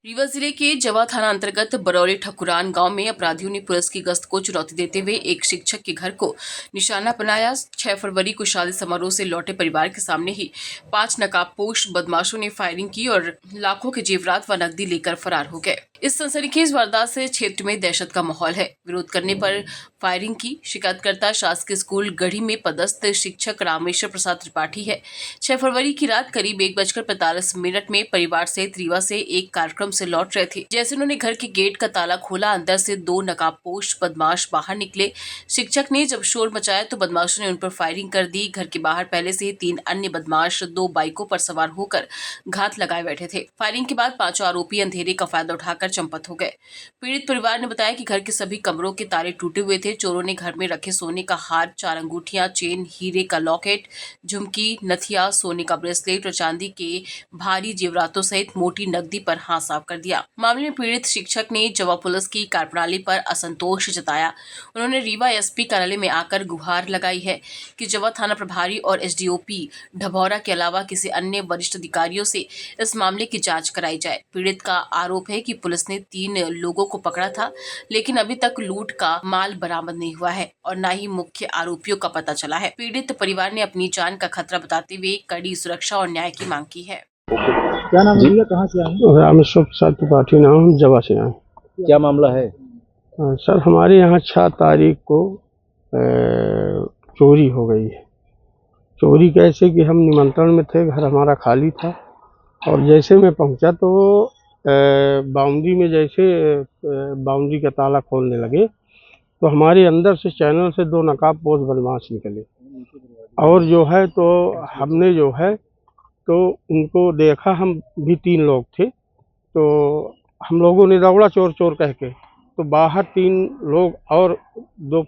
रीवा जिले के जवा थाना अंतर्गत बरौली ठकुरान गांव में अपराधियों ने पुलिस की गश्त को चुनौती देते हुए एक शिक्षक के घर को निशाना बनाया। 6 फरवरी को शादी समारोह से लौटे परिवार के सामने ही 5 नकाबपोश बदमाशों ने फायरिंग की और लाखों के जेवरात व नकदी लेकर फरार हो गए। इस सनसनीखेज वारदात से क्षेत्र में दहशत का माहौल है। विरोध करने पर फायरिंग की शिकायतकर्ता शासकीय स्कूल गढ़ी में पदस्थ शिक्षक रामेश्वर प्रसाद त्रिपाठी है। 6 फरवरी की रात करीब 1:45 में परिवार सहित रीवा से एक कार्यक्रम से लौट रहे थे। जैसे उन्होंने घर के गेट का ताला खोला, अंदर से 2 नकाबपोश बदमाश बाहर निकले। शिक्षक ने जब शोर मचाया तो बदमाशों ने उन पर फायरिंग कर दी। घर के बाहर पहले से ही 3 अन्य बदमाश 2 बाइकों पर सवार होकर घात लगाए बैठे थे। फायरिंग के बाद 5 आरोपी अंधेरे का फायदा उठाकर चंपत हो गए। पीड़ित परिवार ने बताया कि घर के सभी कमरों के ताले टूटे हुए थे। चोरों ने घर में रखे सोने का हार, 4 अंगूठियां, चेन, हीरे का लॉकेट, झुमकी, नथिया, सोने का ब्रेसलेट और चांदी के भारी जेवरातों सहित मोटी नकदी पर हाथ साफ कर दिया। मामले में पीड़ित शिक्षक ने जवा पुलिस की कार्यप्रणाली पर असंतोष जताया। उन्होंने रीवा एसपी कार्यालय में आकर गुहार लगाई है कि जवा थाना प्रभारी और एसडीओपी ढबौरा के अलावा किसी अन्य वरिष्ठ अधिकारियों से इस मामले की जांच कराई जाए। पीड़ित का आरोप है कि पुलिस ने 3 लोगों को पकड़ा था, लेकिन अभी तक लूट का माल बरामद नहीं हुआ है और न ही मुख्य आरोपियों का पता चला है। पीड़ित परिवार ने अपनी जान का खतरा बताते हुए कड़ी सुरक्षा और न्याय की मांग की है। क्या नाम है? कहाँ से आए? रामेश्वर प्रसाद त्रिपाठी नाम, हम जवा से आए। क्या मामला है? सर, हमारे यहाँ 6 तारीख को चोरी हो गई है। चोरी कैसे कि हम निमंत्रण में थे, घर हमारा खाली था और जैसे मैं पहुंचा तो बाउंड्री में जैसे बाउंड्री का ताला खोलने लगे तो हमारे अंदर से चैनल से 2 नकाबपोश बदमाश निकले और जो है तो हमने जो है तो उनको देखा। हम भी 3 लोग थे तो हम लोगों ने दौड़ा चोर चोर कह के, तो बाहर 3 लोग और 2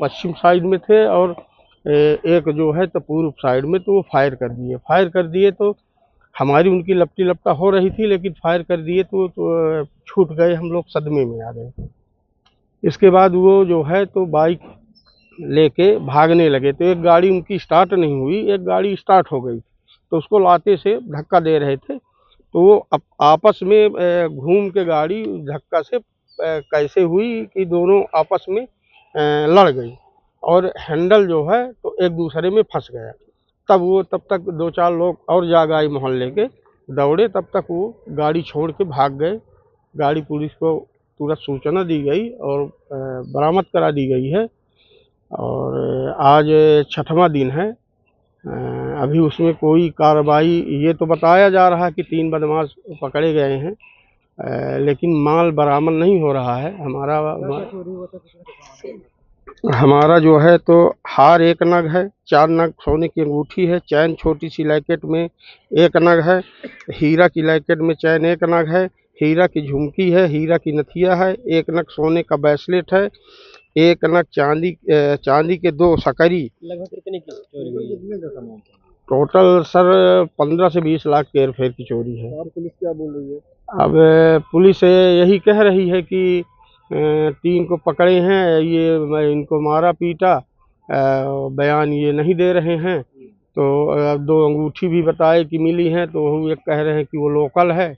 पश्चिम साइड में थे और एक जो है तो पूर्व साइड में, तो वो फायर कर दिए तो हमारी उनकी लपटी लपटा हो रही थी, लेकिन फायर कर दिए तो छूट गए। हम लोग सदमे में आ गए। इसके बाद वो जो है तो बाइक लेके भागने लगे तो एक गाड़ी उनकी स्टार्ट नहीं हुई, एक गाड़ी स्टार्ट हो गई तो उसको लाते से धक्का दे रहे थे तो वो आपस में घूम के गाड़ी धक्का से कैसे हुई कि दोनों आपस में लड़ गई और हैंडल जो है तो एक दूसरे में फंस गया। तब तक 2-4 लोग और जाग आए मोहल्ले के, दौड़े, तब तक वो गाड़ी छोड़ के भाग गए। गाड़ी पुलिस को तुरंत सूचना दी गई और बरामद करा दी गई है और आज 6वां दिन है। अभी उसमें कोई कार्रवाई, ये तो बताया जा रहा है कि 3 बदमाश पकड़े गए हैं, लेकिन माल बरामद नहीं हो रहा है। हमारा जो है तो हार 1 नग है, 4 नग सोने की अंगूठी है, चैन छोटी सी लैकेट में 1 नग है, हीरा की लैकेट में चैन 1 नग है, हीरा की झुमकी है, हीरा की नथिया है, 1 नग सोने का ब्रेसलेट है, 1 नग चांदी के 2 सकरी। लगभग कितने की चोरी हुई? टोटल सर 15 से 20 लाख के हेर-फेर की चोरी है। और पुलिस क्या बोल रही है? अब पुलिस यही कह रही है कि 3 को पकड़े हैं, ये इनको मारा पीटा, बयान ये नहीं दे रहे हैं। तो 2 अंगूठी भी बताए कि मिली हैं तो वो एक कह रहे हैं कि वो लोकल है।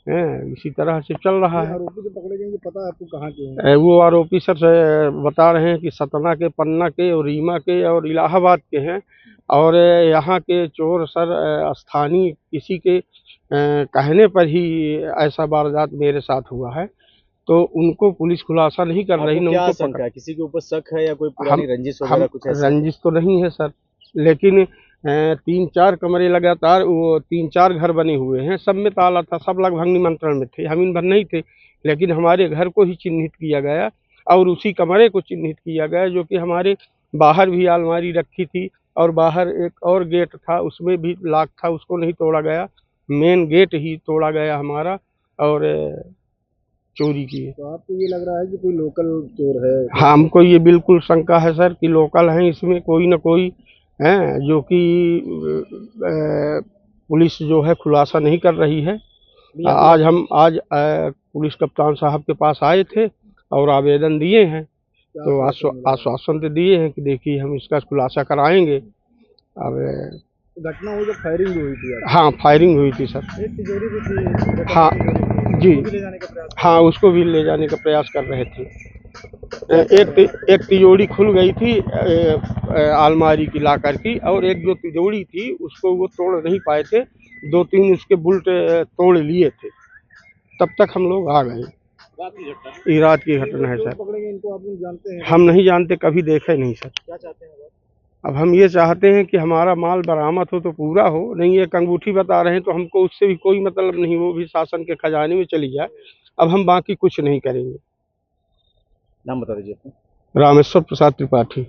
इसी तरह से चल रहा है। आरोपी जो पकड़े जाएंगे पता है आपको कहाँ के हैं? वो आरोपी सर बता रहे हैं कि सतना के, पन्ना के और रीमा के और इलाहाबाद के हैं और यहाँ के चोर सर स्थानीय किसी के कहने पर ही ऐसा वारदात मेरे साथ हुआ है, तो उनको पुलिस खुलासा नहीं कर रही। क्या शंका है? किसी के ऊपर शक है या कोई पुरानी रंजिश वगैरह कुछ ऐसा? रंजिश तो नहीं है सर, लेकिन 3-4 कमरे लगातार, वो 3-4 घर बने हुए हैं, सब में ताला था, सब लगभग निमंत्रण में थे, हम इन भर नहीं थे, लेकिन हमारे घर को ही चिन्हित किया गया और उसी कमरे को चिन्हित किया गया जो कि हमारे बाहर भी अलमारी रखी थी और बाहर एक और गेट था, उसमें भी लॉक था, उसको नहीं तोड़ा गया, मेन गेट ही तोड़ा गया हमारा और चोरी की है। तो आपको ये लग रहा है कि कोई लोकल चोर है? हाँ, हमको ये बिल्कुल शंका है सर कि लोकल हैं, इसमें कोई ना कोई हैं जो कि पुलिस जो है खुलासा नहीं कर रही है। आज पुलिस कप्तान साहब के पास आए थे और आवेदन दिए हैं, तो आश्वासन तो दिए हैं कि देखिए हम इसका खुलासा कराएंगे। अब घटना हुई जब फायरिंग हुई थी? हाँ, फायरिंग हुई थी सर। एक तिजोरी भी थी? हाँ, जी उसको भी ले जाने का प्रयास? हाँ, उसको भी ले जाने का प्रयास कर रहे थे। एक तिजोरी खुल गई थी अलमारी की लाकर की, और एक जो तिजोरी थी उसको वो तोड़ नहीं पाए थे, 2-3 उसके बुल्ट तोड़ लिए थे, तब तक हम लोग आ गए। रात की घटना? ये रात की घटना है लोग सर। पकड़ेंगे इनको, आप लोग जानते हैं? हम नहीं जानते, कभी देखे नहीं सर। क्या चाहते हैं आप? अब हम ये चाहते हैं कि हमारा माल बरामद हो तो पूरा हो, नहीं एक अंगूठी बता रहे हैं तो हमको उससे भी कोई मतलब नहीं, वो भी शासन के खजाने में चली जाए। अब हम बाकी कुछ नहीं करेंगे। नाम बता दीजिए अपना। रामेश्वर प्रसाद त्रिपाठी।